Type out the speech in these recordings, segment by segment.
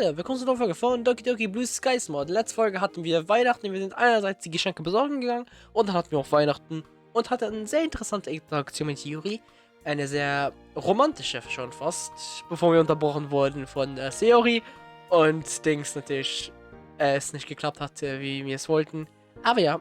Leute, willkommen zu einer Folge von Doki Doki Blue Skies Mod. Letzte Folge hatten wir Weihnachten, wir sind einerseits die Geschenke besorgen gegangen und dann hatten wir auch Weihnachten und hatten eine sehr interessante Interaktion mit Yuri. Eine sehr romantische schon fast, bevor wir unterbrochen wurden von Seori und Dings natürlich es nicht geklappt hat, wie wir es wollten. Aber ja,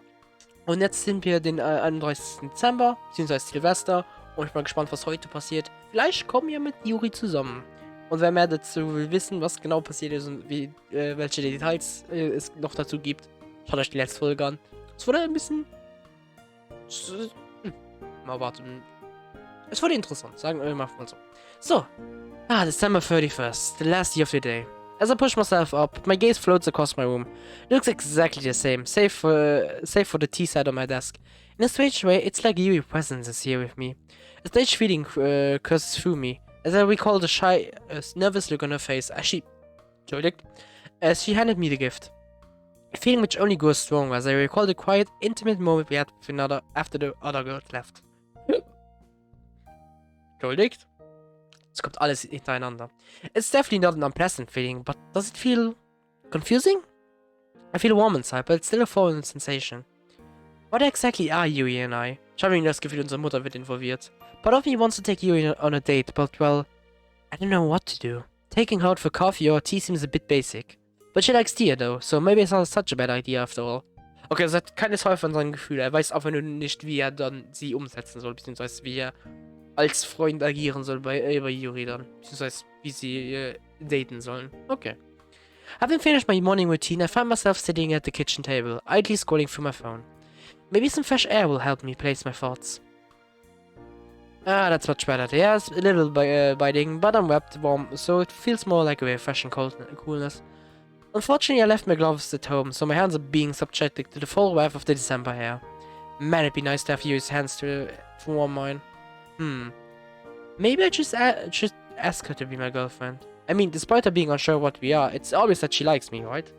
und jetzt sind wir den 31. Dezember, beziehungsweise Silvester, und ich bin gespannt, was heute passiert. Vielleicht kommen wir mit Yuri zusammen. Und wer mehr dazu will wissen, was genau passiert ist und wie, welche Details es noch dazu gibt, schaut euch die letzte Folge an. Es wurde ein bisschen... mal warten. Es wurde interessant, sagen wir mal so. So. December 31st, the last year of the day. As I push myself up, my gaze floats across my room. It looks exactly the same, save for the tea set on my desk. In a strange way, it's like Yuri's presence is here with me. A strange feeling courses through me, as I recall the shy, nervous look on her face as she handed me the gift. A feeling which only grows stronger as I recall the quiet, intimate moment we had with another after the other girl left. Entschuldigt. Es kommt alles hintereinander. It's definitely not an unpleasant feeling, but does it feel confusing? I feel warm inside, but it's still a foreign sensation. What exactly are Yuri and I? Ich habe das Gefühl, unsere Mutter wird involviert. Part of me wants to take Yuri on a date, but well, I don't know what to do. Taking her out for coffee or tea seems a bit basic. But she likes tea though, so maybe it's not such a bad idea after all. Okay, er hat keine Zweifel an seinem Gefühl. Er weiß einfach nur nicht, wie er dann sie umsetzen soll, beziehungsweise wie er als Freund agieren soll bei Yuri dann. Beziehungsweise wie sie daten sollen. Okay. Having finished my morning routine, I found myself sitting at the kitchen table, idly scrolling through my phone. Maybe some fresh air will help me place my thoughts. That's much better. Yeah, it's a little biting, but I'm wrapped warm, so it feels more like a refreshing coolness. Unfortunately, I left my gloves at home, so my hands are being subjected to the full wrath of the December air. Man, it'd be nice to have Yuri's hands to warm mine. Maybe I should ask her to be my girlfriend. I mean, despite her being unsure what we are, it's obvious that she likes me, right?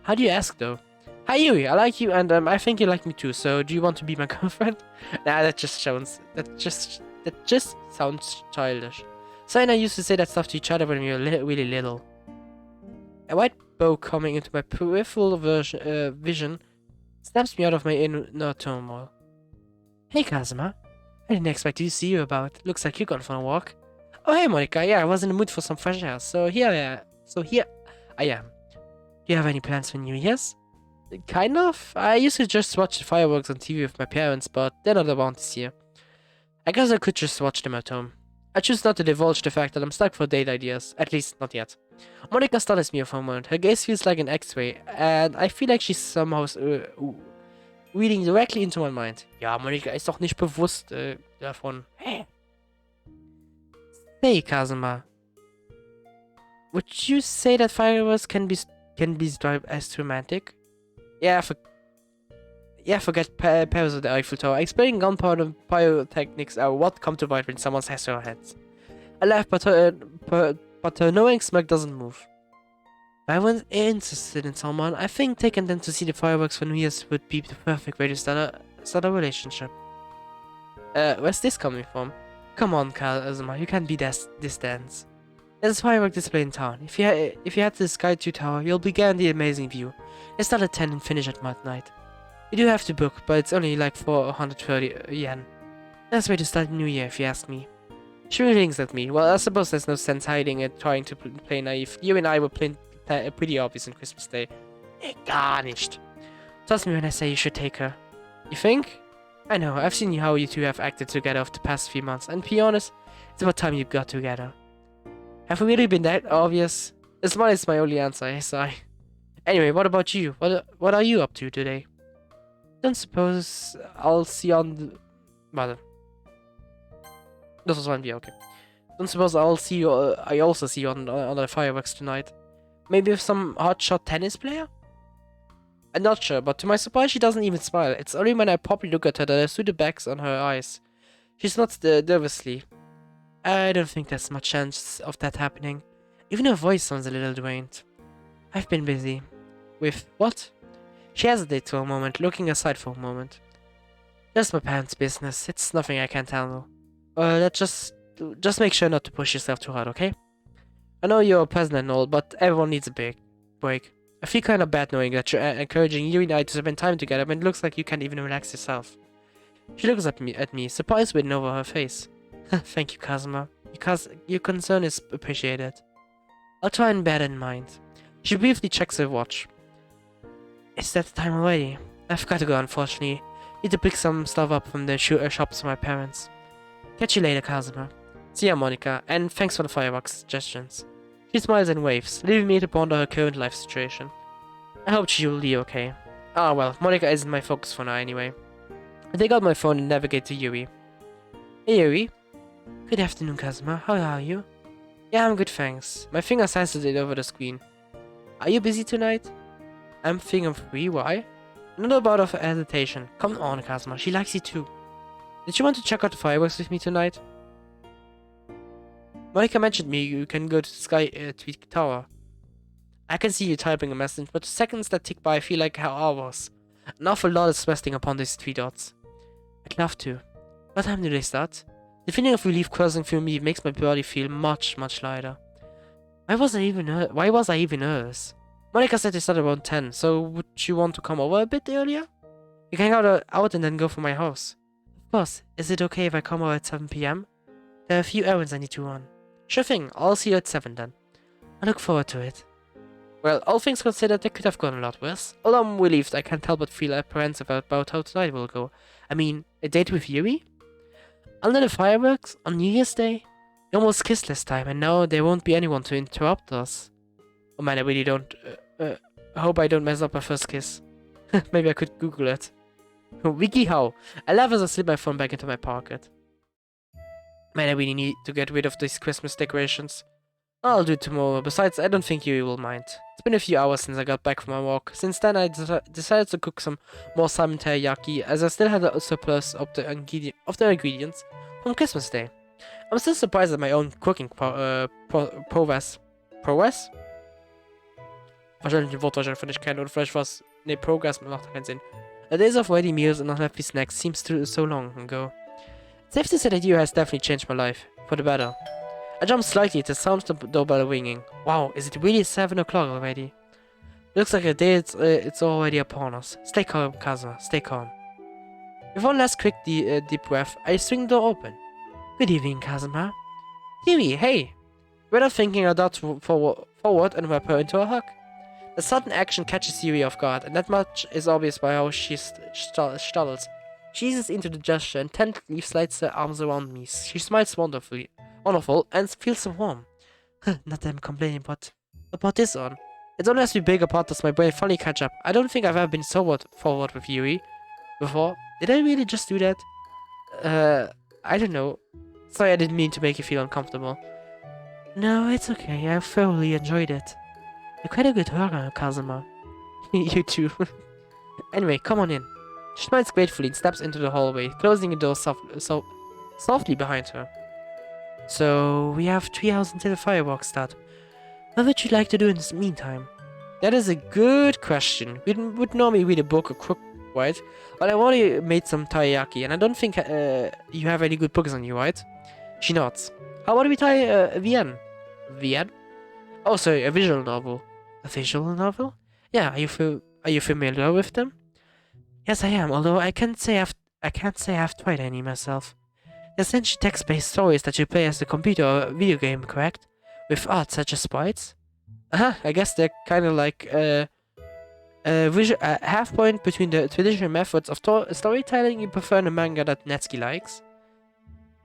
How do you ask, though? Hi Yuri, I like you and I think you like me too, so do you want to be my girlfriend? Nah, that just sounds childish. So and I used to say that stuff to each other when we were really little. A white bow coming into my peripheral vision snaps me out of my inner turmoil. Hey Kazuma, I didn't expect to see you about. Looks like you're gone for a walk. Oh hey Monica, yeah, I was in the mood for some fresh air, so here I am. Do you have any plans for New Year's? Kind of. I used to just watch the fireworks on TV with my parents, but they're not around this year. I guess I could just watch them at home. I choose not to divulge the fact that I'm stuck for date ideas, at least not yet. Monica studies me for a moment. Her gaze feels like an X-ray, and I feel like she's somehow reading directly into my mind. Ja, Monica ist doch nicht bewusst davon. Hä? Hey, Kazuma. Would you say that fireworks can be described as romantic? Yeah, forget Paris of the Eiffel Tower. Explaining gunpowder and pyrotechnics are what come to mind when someone has her heads. I laugh, but her knowing smirk doesn't move. If I was interested in someone, I think taking them to see the fireworks for New Year's would be the perfect way to start a relationship. Where's this coming from? Come on, Kazuma, you can't be this dense. There's a firework display in town. If you head to the Sky 2 Tower, you'll be getting the amazing view. They start at 10 and finish at midnight. You do have to book, but it's only like 430 yen. That's way to start the new year, if you ask me. She really winks at me. Well, I suppose there's no sense hiding and trying to play naive. You and I were pretty obvious on Christmas Day. Gar nicht. Trust me when I say you should take her. You think? I know, I've seen how you two have acted together over the past few months, and to be honest, it's about time you got together. Have we really been that obvious? This one is my only answer, I sigh. Anyway, what about you? What are you up to today? Don't suppose I'll see on the... Warte. Das was wir, okay. Don't suppose I'll see you... I also see you on the fireworks tonight. Maybe with some hotshot tennis player? I'm not sure, but to my surprise she doesn't even smile. It's only when I properly look at her that I see the bags on her eyes. She nods nervously. I don't think there's much chance of that happening. Even her voice sounds a little drained. I've been busy. With what? She hesitates for a moment, looking aside for a moment. Just my parents' business. It's nothing I can't handle. Let's just make sure not to push yourself too hard, okay? I know you're a president and all, but everyone needs a big break. I feel kind of bad knowing that you're encouraging you and I to spend time together when it looks like you can't even relax yourself. She looks at me, surprise written over her face. Thank you, Kazuma. Because your concern is appreciated. I'll try and bear that in mind. She briefly checks her watch. Is that the time already? I've got to go, unfortunately. Need to pick some stuff up from the shops for my parents. Catch you later, Kazuma. See ya, Monica, and thanks for the fireworks suggestions. She smiles and waves, leaving me to ponder her current life situation. I hope she'll be okay. Ah well, Monica isn't my focus for now anyway. I take out my phone and navigate to Yuri. Hey Yuri. Good afternoon, Kazuma. How are you? Yeah, I'm good, thanks. My fingers hesitate over the screen. Are you busy tonight? I'm thinking of free, why? Another bout of hesitation. Come on, Kazuma, she likes you too. Did you want to check out the fireworks with me tonight? Monica mentioned me you can go to the Sky Tweet Tower. I can see you typing a message, but the seconds that tick by feel like hours. An awful lot is resting upon these 3 dots. I'd love to. What time do they start? The feeling of relief coursing through me makes my body feel much, much lighter. Why was I even nervous? Monica said they start around 10, so would you want to come over a bit earlier? We can hang out and then go for my house. Of course. Is it okay if I come over at 7 PM? There are a few errands I need to run. Sure thing, I'll see you at 7 then. I look forward to it. Well, all things considered, they could have gone a lot worse. Although I'm relieved, I can't help but feel apprehensive about how tonight will go. I mean, a date with Yuri? Under the fireworks? On New Year's Day? We almost kissed last time, and now there won't be anyone to interrupt us. Oh man, I really don't... I hope I don't mess up my first kiss. Maybe I could Google it. WikiHow. I laugh as I slip my phone back into my pocket. Man, I really need to get rid of these Christmas decorations. I'll do it tomorrow. Besides, I don't think you will mind. It's been a few hours since I got back from my walk. Since then, I decided to cook some more salmon teriyaki, as I still had a surplus of the ingredients from Christmas Day. I'm still surprised at my own cooking prowess. Prowess? Wahrscheinlich ein Wort, das ich einfach nicht kenne, oder vielleicht was... Ne, Progress macht keinen Sinn. The days of ready meals and unhealthy snacks seems so long ago. Safe to say that you has definitely changed my life, for the better. I jump slightly at the sound of the doorbell ringing. Wow, is it really 7 o'clock already? Looks like a day it's already upon us. Stay calm, Kazuma, stay calm. With one last quick deep breath, I swing the door open. Good evening, Kazuma. Yuri, hey! Without thinking, I dart forward and wrap her into a hug. The sudden action catches Yuri off guard, and that much is obvious by how she stutters. She eases into the gesture and tentatively slides her arms around me. She smiles wonderful, and feels so warm. Not that I'm complaining, but about this on. It's only as we break apart does my brain finally catch up. I don't think I've ever been so forward with Yuri before. Did I really just do that? I don't know. Sorry, I didn't mean to make you feel uncomfortable. No, it's okay. I thoroughly enjoyed it. You're quite a good hugger, Kazuma. You too. Anyway, come on in. She smiles gratefully and steps into the hallway, closing the door softly behind her. So, we have 3 hours until the fireworks start. What would you like to do in the meantime? That is a good question. We would normally read a book or cook, right? But I've already made some teriyaki, and I don't think you have any good books on you, right? She nods. How about we try Avonn? Avonn? Oh, sorry, a visual novel. A visual novel? Yeah, are you familiar with them? Yes, I am, although I can't say I've tried any myself. They're essentially text-based stories that you play as a computer or a video game, correct? With art such as sprites? I guess they're kind of like a half point between the traditional methods of storytelling you prefer in a manga that Natsuki likes.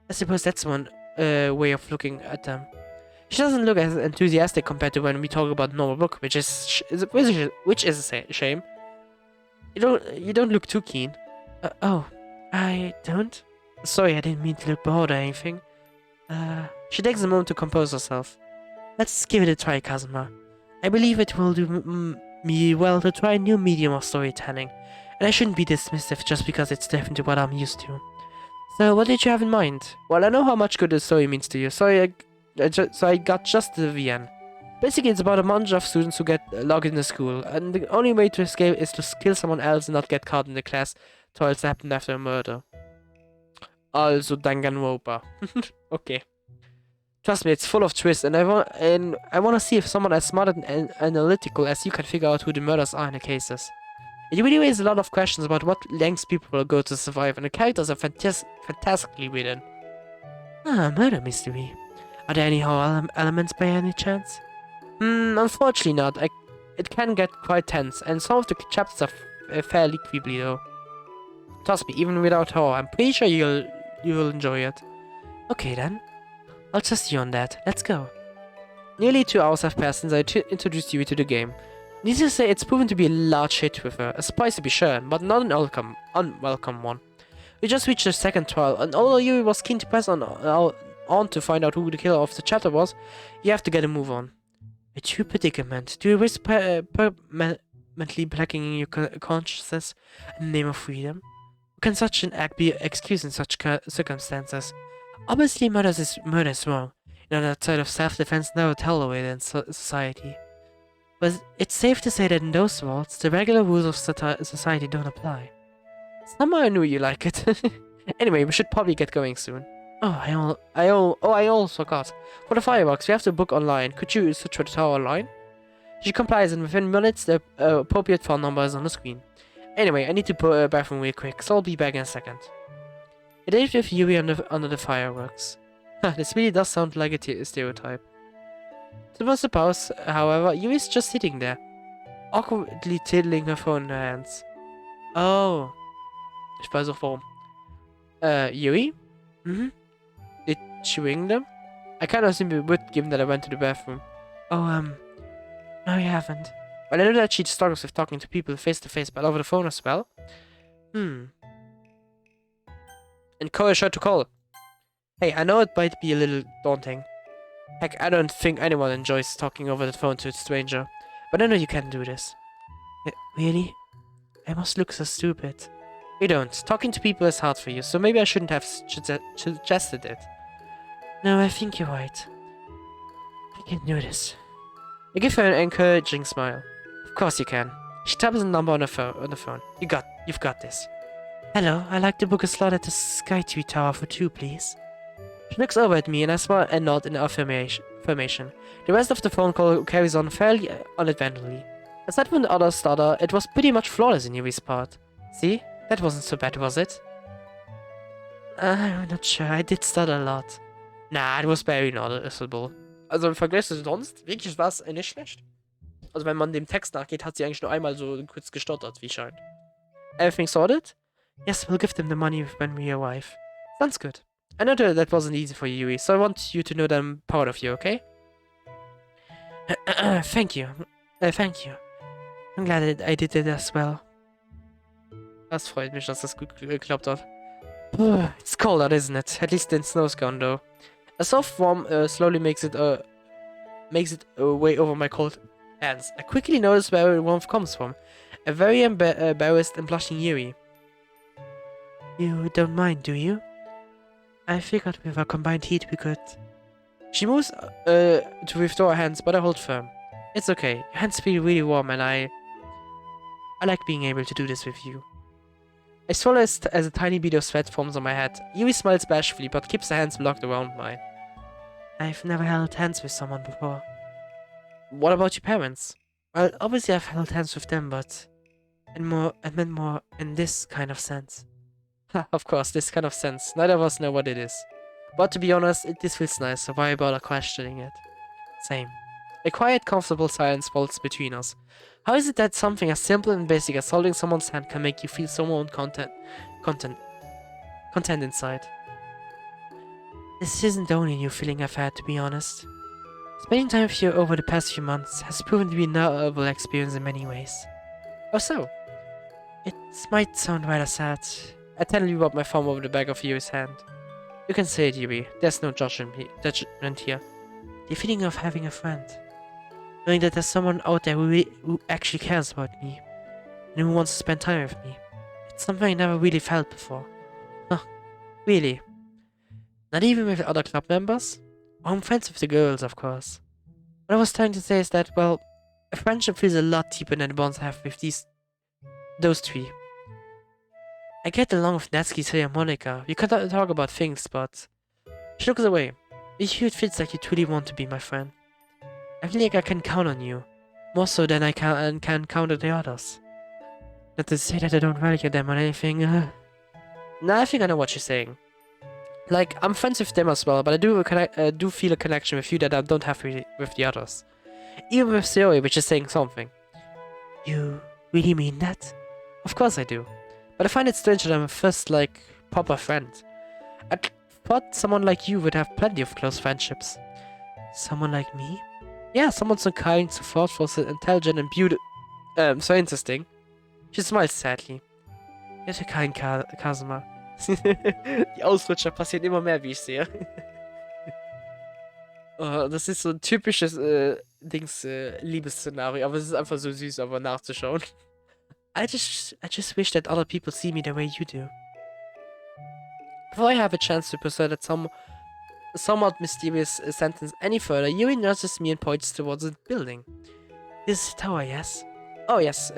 I suppose that's one way of looking at them. She doesn't look as enthusiastic compared to when we talk about normal book, which is a shame. You don't look too keen. Oh, I don't? Sorry, I didn't mean to look bored or anything. She takes a moment to compose herself. Let's give it a try, Kazuma. I believe it will do me well to try a new medium of storytelling, and I shouldn't be dismissive just because it's different to what I'm used to. So, what did you have in mind? Well, I know how much good a story means to you, so I got just the VN. Basically, it's about a bunch of students who get locked in the school, and the only way to escape is to kill someone else and not get caught in the class trials that happened after a murder. Also Danganronpa. Okay. Trust me, it's full of twists, and I want to see if someone as smart and analytical as you can figure out who the murders are in the cases. It really raises a lot of questions about what lengths people will go to survive, and the characters are fantastically written. Murder mystery. Are there any horror elements by any chance? Unfortunately not. It can get quite tense, and some of the chapters are fairly creepy though. Trust me, even without horror, I'm pretty sure you'll enjoy it. Okay then. I'll trust you on that. Let's go. Nearly 2 hours have passed since I introduced Yui to the game. Needless to say, it's proven to be a large hit with her. A surprise to be sure, but not an unwelcome one. We just reached the second trial, and although Yui was keen to press on to find out who the killer of the chapter was, you have to get a move on. A true predicament. Do you risk permanently blacking your consciousness in the name of freedom? Can such an act be excused in such circumstances? Obviously, murder is wrong. On that side of self-defense never tolerated in society. But it's safe to say that in those worlds, the regular rules of society don't apply. Somehow I knew you like it. Anyway, we should probably get going soon. Oh, I almost forgot. For the fireworks, we have to book online. Could you search for the tower online? She complies, and within minutes, the appropriate phone number is on the screen. Anyway, I need to put a bathroom real quick, so I'll be back in a second. It is with Yui under the fireworks. This really does sound like a stereotype. To my surprise, however, Yui is just sitting there, awkwardly tiddling her phone in her hands. Oh. Ich weiß auch warum. Yui? Did she ring them? I kind of assumed it would, given that I went to the bathroom. Oh, no you haven't. Well, I know that she struggles with talking to people face to face, but over the phone as well. Encourage her to call. Hey, I know it might be a little daunting. Heck, I don't think anyone enjoys talking over the phone to a stranger, but I know you can do this. Really? I must look so stupid. You don't. Talking to people is hard for you, so maybe I shouldn't have suggested it. No, I think you're right. I can do this. I give her an encouraging smile. Of course you can. She taps the number on the phone. You've got this. Hello, I'd like to book a slot at the Sky Tree Tower for 2, please. She looks over at me and I smile and nod in affirmation. The rest of the phone call carries on fairly uneventfully. Aside from the other stutter, it was pretty much flawless in Yui's part. See? That wasn't so bad, was it? I'm not sure, I did stutter a lot. Nah, it was very noticeable. Also im Vergleich zu sonst, wirklich war es nicht schlecht. Also wenn man dem Text nachgeht, hat sie eigentlich nur einmal so kurz gestottert, wie scheint. Everything sorted? Yes, we'll give them the money when we arrive. Sounds good. I know that wasn't easy for you, Yui, so I want you to know that I'm proud of you, okay? Thank you. Thank you. I'm glad that I did it as well. Das freut mich, dass das gut geklappt hat. It's cold out, isn't it? At least the snow's gone, though. A soft warm slowly makes it way over my cold hands. I quickly notice where the warmth comes from. A very embarrassed and blushing Yui. You don't mind, do you? I figured with our combined heat we could... She moves to withdraw her hands, but I hold firm. It's okay. Your hands feel really warm and I like being able to do this with you. I swallow as a tiny bead of sweat forms on my head. Yui smiles bashfully, but keeps her hands locked around mine. I've never held hands with someone before. What about your parents? Well, obviously I've held hands with them, but... I meant more in this kind of sense. Of course, this kind of sense. Neither of us know what it is. But to be honest, this feels nice, so why bother questioning it? Same. A quiet, comfortable silence falls between us. How is it that something as simple and basic as holding someone's hand can make you feel so more content inside? This isn't the only new feeling I've had, to be honest. Spending time with you over the past few months has proven to be a notable experience in many ways. Oh so? It might sound rather sad. I tenderly rub my thumb over the back of Yui's hand. You can say it, Yui. There's no judgment here. The feeling of having a friend. Knowing that there's someone out there who actually cares about me. And who wants to spend time with me. It's something I never really felt before. Huh. Really. Not even with other club members? I'm friends with the girls, of course. What I was trying to say is that, well, a friendship feels a lot deeper than the bonds I have with those three. I get along with Natsuki, Sei, and Monika. We can talk about things, but... She looks away. With you, it feels like you truly want to be my friend. I feel like I can count on you. More so than I can count on the others. Not to say that I don't value them or anything. Nah, I think I know what you're saying. Like, I'm friends with them as well, but I do feel a connection with you that I don't have with the others. Even with ZOWIE, which is saying something. You really mean that? Of course I do. But I find it strange that I'm a first, like, proper friend. I thought someone like you would have plenty of close friendships. Someone like me? Yeah, someone so kind, so thoughtful, so intelligent and beautiful. So interesting. She smiles sadly. You're so kind, Kazuma. Die Ausrutscher passieren immer mehr, wie ich sehe. Oh, das ist so ein typisches Liebesszenario, aber es ist einfach so süß, aber nachzuschauen. I just wish that other people see me the way you do. Before I have a chance to pursue that somewhat mysterious sentence any further, Yuri nudges me and points towards the building. This is the tower, yes? Oh, yes.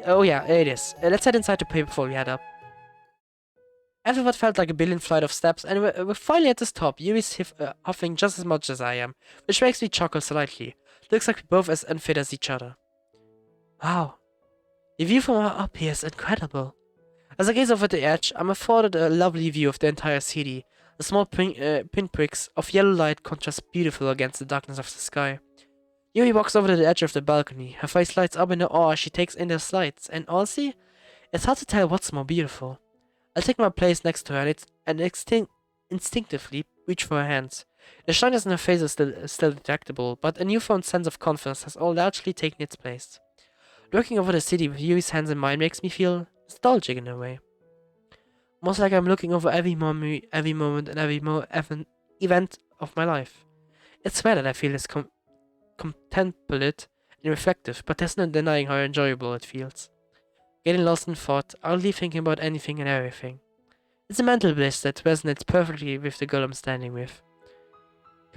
Oh, yeah, it is. Let's head inside to pay before we head up. After what felt like a billion flight of steps, and we're finally at the top, Yuri's huffing just as much as I am, which makes me chuckle slightly. Looks like we're both as unfit as each other. Wow. The view from up here is incredible. As I gaze over the edge, I'm afforded a lovely view of the entire city. The small pinpricks of yellow light contrast beautiful against the darkness of the sky. Yuri walks over to the edge of the balcony. Her face lights up in awe as she takes in the sights, and honestly, it's hard to tell what's more beautiful. I'll take my place next to her and instinctively reach for her hands. The shyness in her face is still detectable, but a newfound sense of confidence has all largely taken its place. Looking over the city with Yuri's hands in mine makes me feel nostalgic in a way. Almost like I'm looking over every moment and every event of my life. It's rare that I feel this contemplative and reflective, but there's no denying how enjoyable it feels. Getting lost in thought, hardly thinking about anything and everything. It's a mental bliss that resonates perfectly with the girl I'm standing with.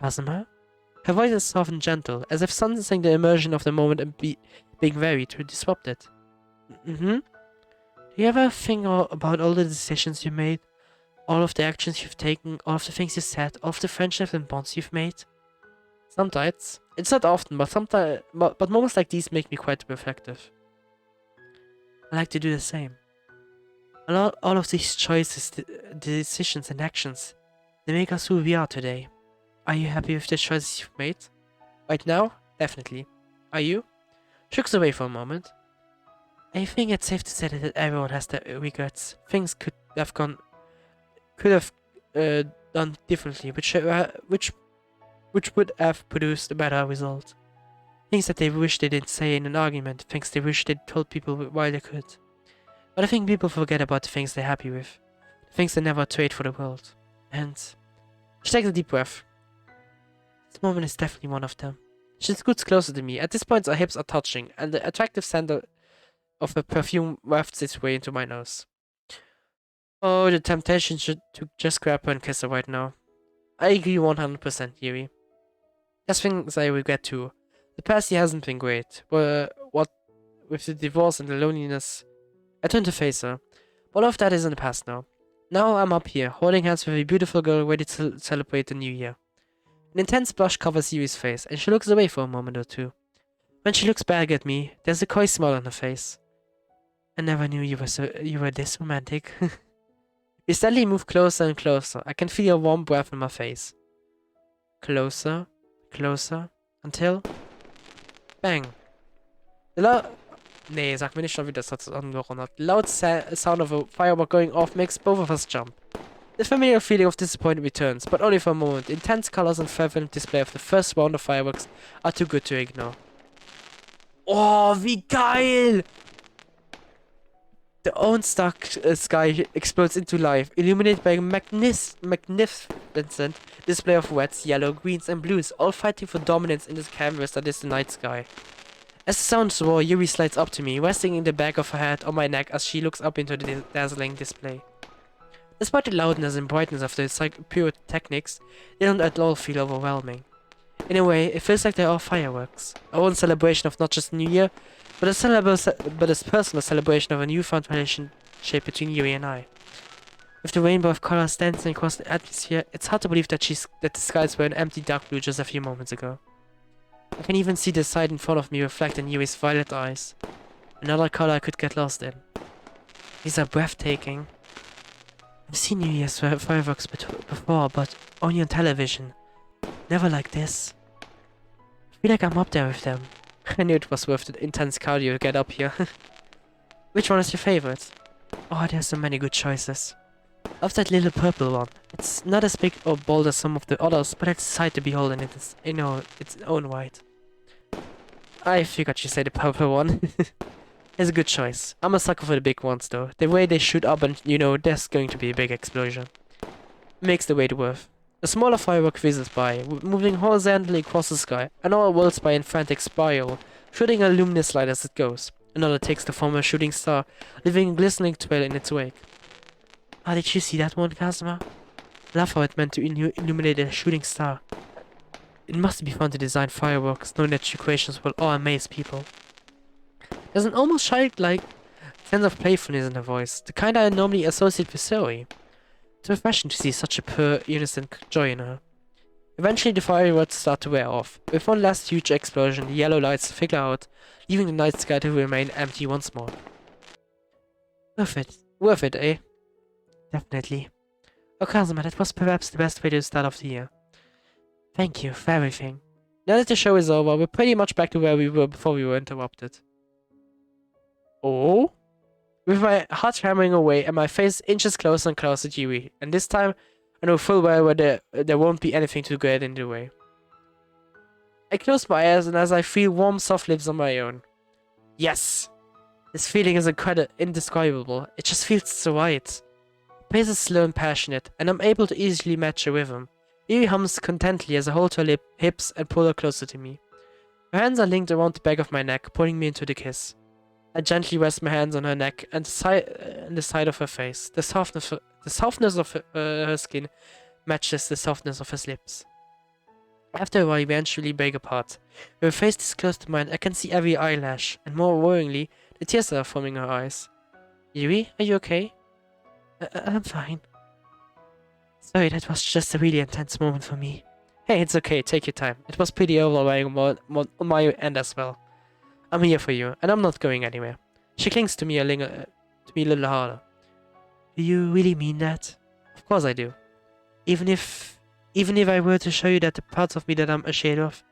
Kazuma? Her voice is soft and gentle, as if sensing the immersion of the moment and being wary to disrupt it. Mm-hmm. Do you ever think about all the decisions you made? All of the actions you've taken, all of the things you said, all of the friendships and bonds you've made? Sometimes. It's not often, but moments like these make me quite reflective. I like to do the same. All of these choices, the decisions and actions, they make us who we are today. Are you happy with the choices you've made? Right now? Definitely. Are you? She looks away for a moment. I think it's safe to say that everyone has their regrets. Things could have done differently, which would have produced a better result. Things that they wish they didn't say in an argument, things they wish they'd told people while they could. But I think people forget about the things they're happy with, the things they never trade for the world. And she takes a deep breath. This moment is definitely one of them. She scoots closer to me. At this point, our hips are touching, and the attractive scent of her perfume wafts its way into my nose. Oh, the temptation to just grab her and kiss her right now. I agree 100%, Yuri. There's things I regret too. The past year hasn't been great. What with the divorce and the loneliness, I turned to face her. All of that is in the past now. Now I'm up here, holding hands with a beautiful girl ready to celebrate the new year. An intense blush covers Yuri's face, and she looks away for a moment or two. When she looks back at me, there's a coy smile on her face. I never knew you were this romantic. We steadily move closer and closer. I can feel your warm breath in my face. Closer, closer, until... Bang. Nee, sag mir nicht schon, wie das angehauen hat. Loud sound of a firework going off makes both of us jump. The familiar feeling of disappointment returns, but only for a moment. Intense colors and fervent display of the first round of fireworks are too good to ignore. Oh, wie geil! The own stark sky explodes into life, illuminated by a magnificent display of reds, yellow, greens, and blues, all fighting for dominance in this canvas that is the night sky. As the sounds roar, Yuri slides up to me, resting in the back of her head on my neck as she looks up into the dazzling display. Despite the loudness and brightness of the pyrotechnics, they don't at all feel overwhelming. In a way, it feels like they are fireworks, our own celebration of not just New Year, but a personal celebration of a newfound relationship between Yuri and I. With the rainbow of colors dancing across the atmosphere, it's hard to believe that the skies were an empty dark blue just a few moments ago. I can even see the sight in front of me reflect in Yui's violet eyes. Another color I could get lost in. These are breathtaking. I've seen New Year's fireworks before, but only on television. Never like this. I feel like I'm up there with them. I knew it was worth the intense cardio to get up here. Which one is your favorite? Oh, there's so many good choices. Of that little purple one. It's not as big or bold as some of the others, but it's a sight to behold in its own right. I figured you'd say the purple one. It's a good choice. I'm a sucker for the big ones though. The way they shoot up and, you know, there's going to be a big explosion. Makes the wait worth. A smaller firework whizzes by, moving horizontally across the sky. Another whirls by in frantic spiral, shooting a luminous light as it goes. Another takes the form of a shooting star, leaving a glistening trail in its wake. Ah, did you see that one, Kazuma? Love how it meant to illuminate a shooting star. It must be fun to design fireworks, knowing that your creations will all amaze people. There's an almost childlike sense of playfulness in her voice, the kind I normally associate with ZOWIE. It's refreshing to see such a pure, innocent joy in her. Eventually the fireworks start to wear off. With one last huge explosion, the yellow lights flicker out, leaving the night sky to remain empty once more. Worth it, eh? Definitely. Oh, Kazuma, that was perhaps the best way to start off the year. Thank you for everything. Now that the show is over, we're pretty much back to where we were before we were interrupted. Oh? With my heart hammering away and my face inches closer and closer to Yui, and this time I know full well there won't be anything to get in the way. I close my eyes and as I feel warm, soft lips on my own. Yes! This feeling is indescribable. It just feels so right. The pace is slow and passionate, and I'm able to easily match her rhythm. Yui hums contentedly as I hold her hips and pull her closer to me. Her hands are linked around the back of my neck, pulling me into the kiss. I gently rest my hands on her neck and the side of her face. The softness of her skin matches the softness of his lips. After a while, we eventually break apart. With her face this close to mine, I can see every eyelash, and more worryingly, the tears that are forming her eyes. Yui, are you okay? I'm fine. Sorry, that was just a really intense moment for me. Hey, it's okay, take your time. It was pretty overwhelming on my end as well. I'm here for you, and I'm not going anywhere. She clings to me a little harder. Do you really mean that? Of course I do. Even if I were to show you that the parts of me that I'm ashamed of,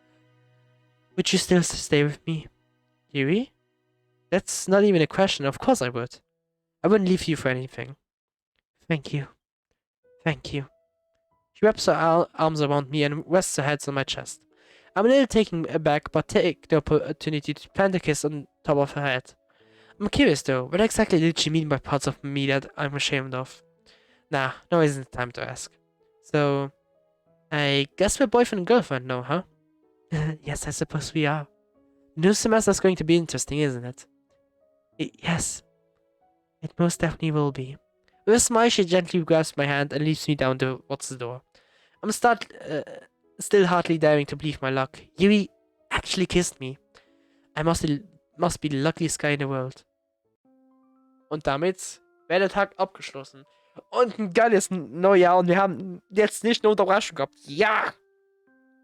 would you still stay with me? Yui? That's not even a question, of course I would. I wouldn't leave you for anything. Thank you. Thank you. She wraps her arms around me and rests her head on my chest. I'm a little taken aback, but take the opportunity to plant a kiss on top of her head. I'm curious though, what exactly did she mean by parts of me that I'm ashamed of? Nah, now isn't the time to ask. So, I guess we're boyfriend and girlfriend now, huh? Yes, I suppose we are. The new semester's going to be interesting, isn't it? Yes. It most definitely will be. With a smile, she gently grabs my hand and leads me down towards the door. I'm still hardly daring to believe my luck. Yui actually kissed me. I must be the luckiest guy in the world. Und damit wäre der Tag abgeschlossen. Und ein geiles Neujahr und wir haben jetzt nicht eine Unterbrechung gehabt. Ja!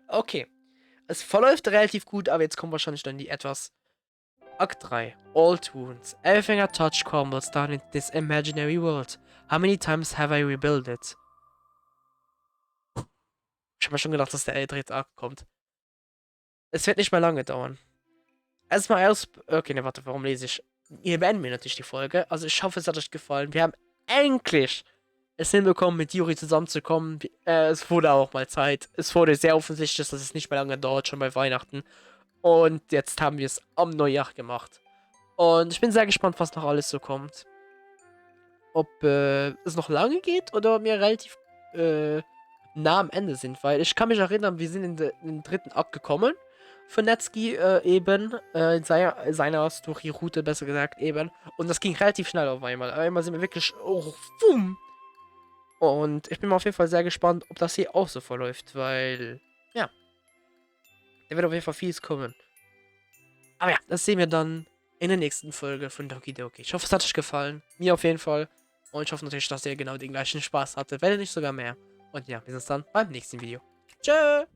Okay. Es verläuft relativ gut, aber jetzt kommen wahrscheinlich dann die etwas... Akt 3. All Toons. Everything I touch crumbles down in this imaginary world. How many times have I rebuilt it? Ich habe mir schon gedacht, dass der dritte Akt kommt. Es wird nicht mehr lange dauern. Erstmal okay, ne, warte, warum lese ich? Hier beenden wir natürlich die Folge. Also ich hoffe, es hat euch gefallen. Wir haben endlich es hinbekommen, mit Yuri zusammenzukommen. Es wurde auch mal Zeit. Es wurde sehr offensichtlich, dass es nicht mehr lange dauert, schon bei Weihnachten. Und jetzt haben wir es am Neujahr gemacht. Und ich bin sehr gespannt, was noch alles so kommt. Ob es noch lange geht oder wir relativ nah am Ende sind. Weil ich kann mich erinnern, wir sind in den dritten Akt gekommen. Für Netsuki eben. In seiner Story-Route, besser gesagt, eben. Und das ging relativ schnell auf einmal. Einmal sind wir wirklich... Oh, boom! Und ich bin mal auf jeden Fall sehr gespannt, ob das hier auch so verläuft. Weil... Ja. Da wird auf jeden Fall vieles kommen. Aber ja, das sehen wir dann in der nächsten Folge von Doki Doki. Ich hoffe, es hat euch gefallen. Mir auf jeden Fall. Und ich hoffe natürlich, dass ihr genau den gleichen Spaß hattet, wenn nicht sogar mehr. Und ja, wir sehen uns dann beim nächsten Video. Tschö!